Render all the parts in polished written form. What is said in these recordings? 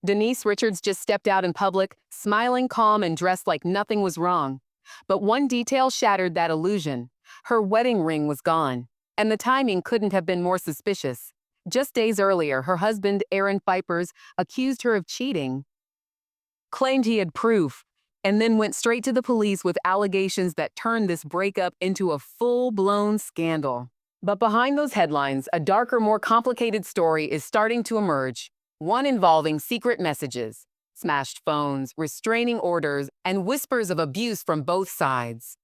Denise Richards just stepped out in public, smiling calm and dressed like nothing was wrong. But one detail shattered that illusion. Her wedding ring was gone, and the timing couldn't have been more suspicious. Just days earlier, her husband, Aaron Phypers, accused her of cheating, claimed he had proof, and then went straight to the police with allegations that turned this breakup into a full-blown scandal. But behind those headlines, a darker, more complicated story is starting to emerge, one involving secret messages, smashed phones, restraining orders, and whispers of abuse from both sides.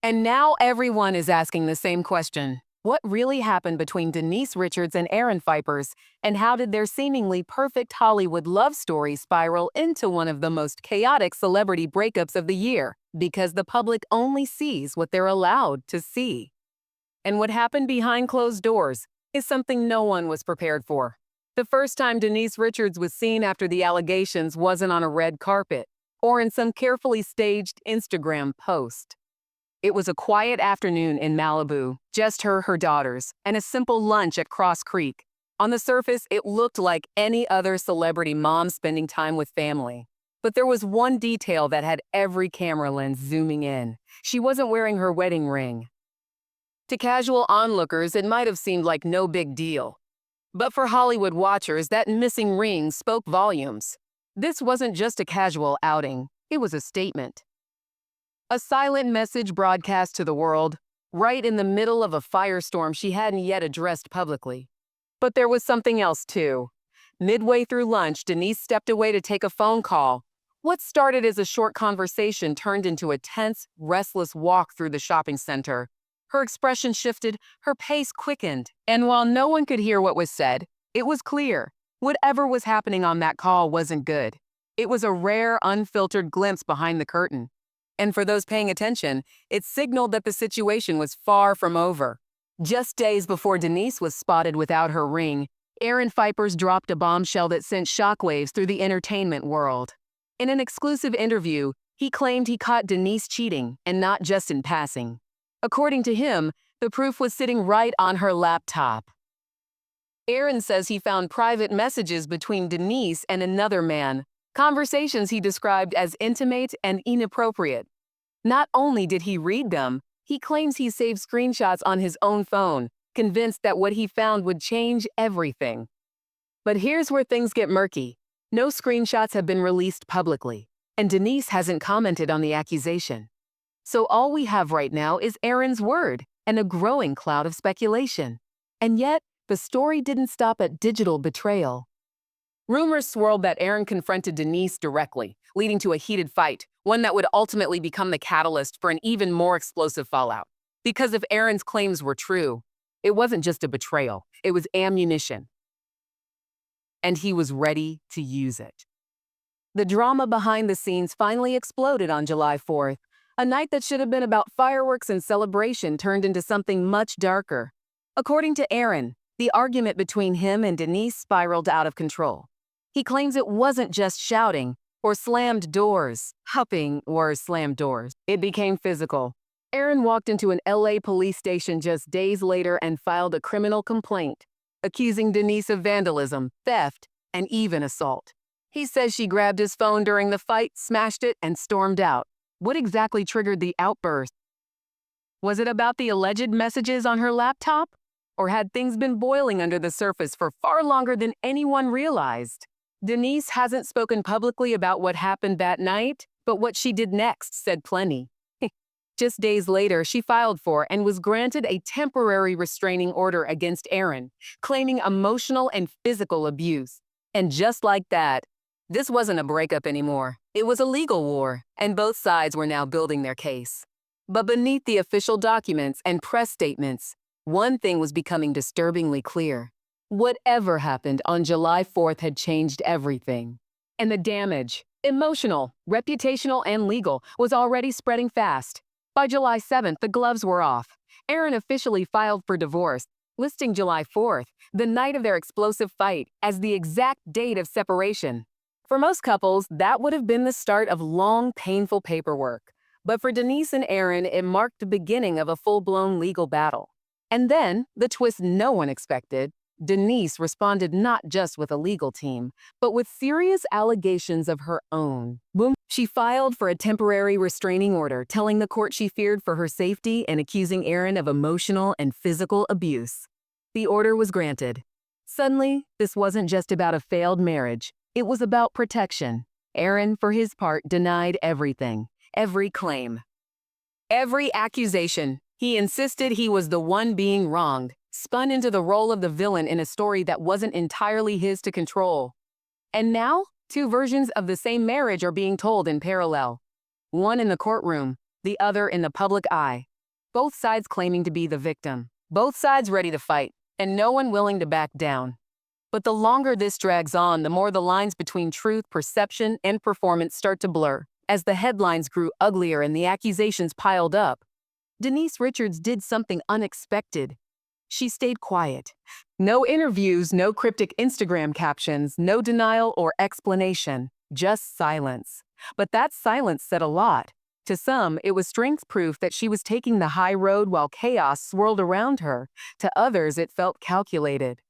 And now everyone is asking the same question. What really happened between Denise Richards and Aaron Phypers, and how did their seemingly perfect Hollywood love story spiral into one of the most chaotic celebrity breakups of the year? Because the public only sees what they're allowed to see. And what happened behind closed doors is something no one was prepared for. The first time Denise Richards was seen after the allegations wasn't on a red carpet or in some carefully staged Instagram post. It was a quiet afternoon in Malibu, just her daughters, and a simple lunch at Cross Creek. On the surface, it looked like any other celebrity mom spending time with family. But there was one detail that had every camera lens zooming in. She wasn't wearing her wedding ring. To casual onlookers, it might have seemed like no big deal. But for Hollywood watchers, that missing ring spoke volumes. This wasn't just a casual outing, it was a statement. A silent message broadcast to the world, right in the middle of a firestorm she hadn't yet addressed publicly. But there was something else, too. Midway through lunch, Denise stepped away to take a phone call. What started as a short conversation turned into a tense, restless walk through the shopping center. Her expression shifted, her pace quickened, and while no one could hear what was said, it was clear. Whatever was happening on that call wasn't good. It was a rare, unfiltered glimpse behind the curtain. And for those paying attention, it signaled that the situation was far from over. Just days before Denise was spotted without her ring, Aaron Phypers dropped a bombshell that sent shockwaves through the entertainment world. In an exclusive interview, he claimed he caught Denise cheating, and not just in passing. According to him, the proof was sitting right on her laptop. Aaron says he found private messages between Denise and another man, conversations he described as intimate and inappropriate. Not only did he read them, he claims he saved screenshots on his own phone, convinced that what he found would change everything. But here's where things get murky. No screenshots have been released publicly, and Denise hasn't commented on the accusation. So all we have right now is Aaron's word and a growing cloud of speculation. And yet, the story didn't stop at digital betrayal. Rumors swirled that Aaron confronted Denise directly, leading to a heated fight, one that would ultimately become the catalyst for an even more explosive fallout. Because if Aaron's claims were true, it wasn't just a betrayal, it was ammunition. And he was ready to use it. The drama behind the scenes finally exploded on July 4th. A night that should have been about fireworks and celebration turned into something much darker. According to Aaron, the argument between him and Denise spiraled out of control. He claims it wasn't just shouting or slammed doors, huffing or slammed doors. It became physical. Aaron walked into an LA police station just days later and filed a criminal complaint, accusing Denise of vandalism, theft, and even assault. He says she grabbed his phone during the fight, smashed it, and stormed out. What exactly triggered the outburst? Was it about the alleged messages on her laptop? Or had things been boiling under the surface for far longer than anyone realized? Denise hasn't spoken publicly about what happened that night, but what she did next said plenty. Just days later, she filed for and was granted a temporary restraining order against Aaron, claiming emotional and physical abuse. And just like that, this wasn't a breakup anymore. It was a legal war, and both sides were now building their case. But beneath the official documents and press statements, one thing was becoming disturbingly clear. Whatever happened on July 4th had changed everything. And the damage, emotional, reputational, and legal, was already spreading fast. By July 7th, the gloves were off. Aaron officially filed for divorce, listing July 4th, the night of their explosive fight, as the exact date of separation. For most couples, that would have been the start of long, painful paperwork. But for Denise and Aaron, it marked the beginning of a full-blown legal battle. And then, the twist no one expected, Denise responded not just with a legal team, but with serious allegations of her own. Boom. She filed for a temporary restraining order, telling the court she feared for her safety and accusing Aaron of emotional and physical abuse. The order was granted. Suddenly, this wasn't just about a failed marriage. It was about protection. Aaron, for his part, denied everything, every claim, every accusation. He insisted he was the one being wronged, spun into the role of the villain in a story that wasn't entirely his to control. And now, two versions of the same marriage are being told in parallel. One in the courtroom, the other in the public eye. Both sides claiming to be the victim. Both sides ready to fight, and no one willing to back down. But the longer this drags on, the more the lines between truth, perception, and performance start to blur. As the headlines grew uglier and the accusations piled up, Denise Richards did something unexpected. She stayed quiet. No interviews, no cryptic Instagram captions, no denial or explanation, just silence. But that silence said a lot. To some, it was strength proof that she was taking the high road while chaos swirled around her. To others, it felt calculated.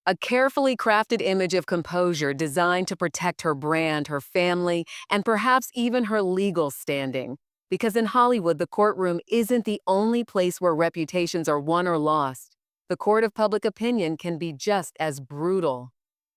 A carefully crafted image of composure designed to protect her brand, her family, and perhaps even her legal standing. Because in Hollywood, the courtroom isn't the only place where reputations are won or lost. The court of public opinion can be just as brutal.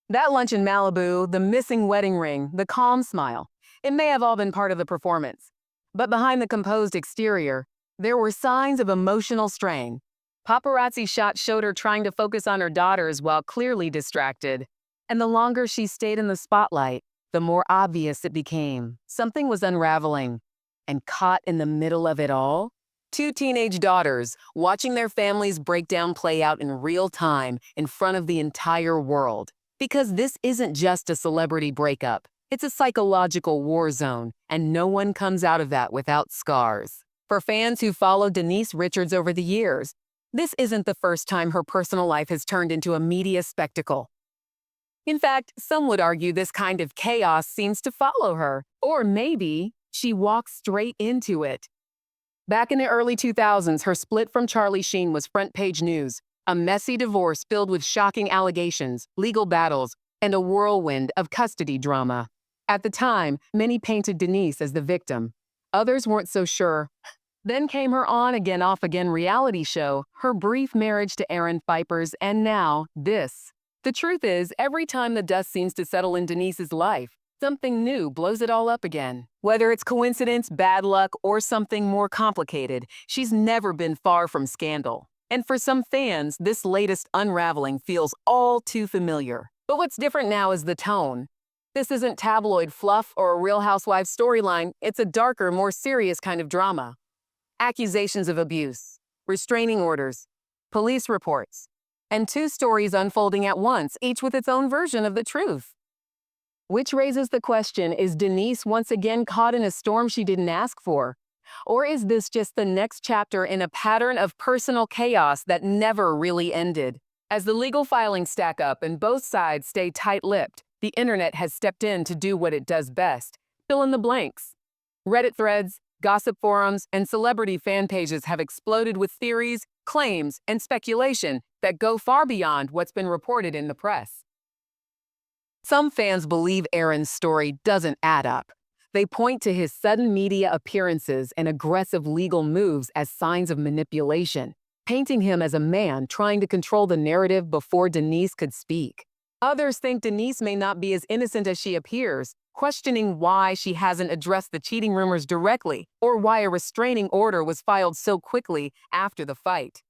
That lunch in Malibu, the missing wedding ring, the calm smile, it may have all been part of the performance. But behind the composed exterior, there were signs of emotional strain. Paparazzi shots showed her trying to focus on her daughters while clearly distracted. And the longer she stayed in the spotlight, the more obvious it became. Something was unraveling. And caught in the middle of it all, two teenage daughters watching their families' breakdown play out in real time in front of the entire world. Because this isn't just a celebrity breakup. It's a psychological war zone, and no one comes out of that without scars. For fans who followed Denise Richards over the years, this isn't the first time her personal life has turned into a media spectacle. In fact, some would argue this kind of chaos seems to follow her, or maybe she walks straight into it. Back in the early 2000s, her split from Charlie Sheen was front-page news, a messy divorce filled with shocking allegations, legal battles, and a whirlwind of custody drama. At the time, many painted Denise as the victim. Others weren't so sure. Then came her on-again, off-again reality show, her brief marriage to Aaron Phypers, and now this. The truth is, every time the dust seems to settle in Denise's life, something new blows it all up again. Whether it's coincidence, bad luck, or something more complicated, she's never been far from scandal. And for some fans, this latest unraveling feels all too familiar. But what's different now is the tone. This isn't tabloid fluff or a Real Housewives storyline, it's a darker, more serious kind of drama. Accusations of abuse, restraining orders, police reports, and two stories unfolding at once, each with its own version of the truth. Which raises the question, is Denise once again caught in a storm she didn't ask for? Or is this just the next chapter in a pattern of personal chaos that never really ended? As the legal filings stack up and both sides stay tight-lipped, the internet has stepped in to do what it does best: fill in the blanks. Reddit threads, gossip forums, and celebrity fan pages have exploded with theories, claims, and speculation that go far beyond what's been reported in the press. Some fans believe Aaron's story doesn't add up. They point to his sudden media appearances and aggressive legal moves as signs of manipulation, painting him as a man trying to control the narrative before Denise could speak. Others think Denise may not be as innocent as she appears, questioning why she hasn't addressed the cheating rumors directly or why a restraining order was filed so quickly after the fight.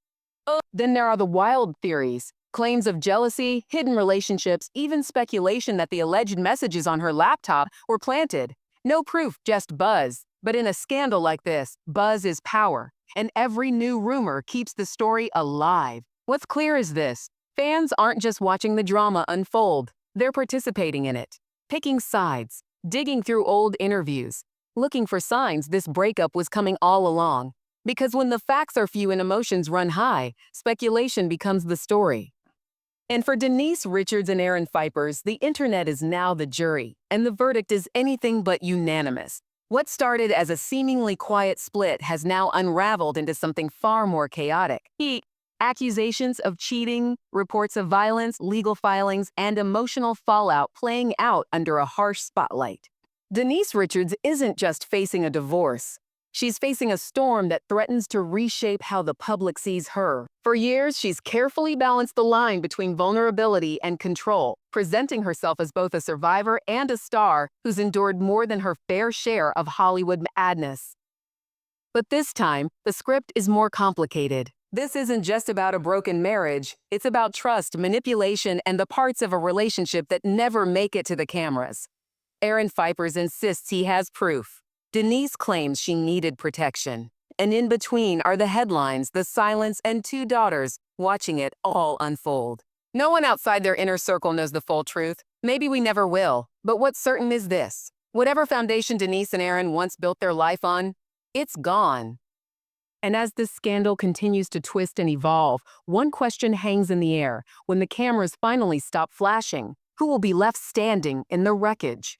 Then there are the wild theories. Claims of jealousy, hidden relationships, even speculation that the alleged messages on her laptop were planted. No proof, just buzz. But in a scandal like this, buzz is power, and every new rumor keeps the story alive. What's clear is this: fans aren't just watching the drama unfold, they're participating in it, picking sides, digging through old interviews, looking for signs this breakup was coming all along. Because when the facts are few and emotions run high, speculation becomes the story. And for Denise Richards and Aaron Phypers, the internet is now the jury, and the verdict is anything but unanimous. What started as a seemingly quiet split has now unraveled into something far more chaotic. Accusations of cheating, reports of violence, legal filings, and emotional fallout playing out under a harsh spotlight. Denise Richards isn't just facing a divorce. She's facing a storm that threatens to reshape how the public sees her. For years, she's carefully balanced the line between vulnerability and control, presenting herself as both a survivor and a star who's endured more than her fair share of Hollywood madness. But this time, the script is more complicated. This isn't just about a broken marriage, it's about trust, manipulation, and the parts of a relationship that never make it to the cameras. Aaron Phypers insists he has proof. Denise claims she needed protection. And in between are the headlines, the silence, and two daughters watching it all unfold. No one outside their inner circle knows the full truth. Maybe we never will. But what's certain is this. Whatever foundation Denise and Aaron once built their life on, it's gone. And as this scandal continues to twist and evolve, one question hangs in the air. When the cameras finally stop flashing, who will be left standing in the wreckage?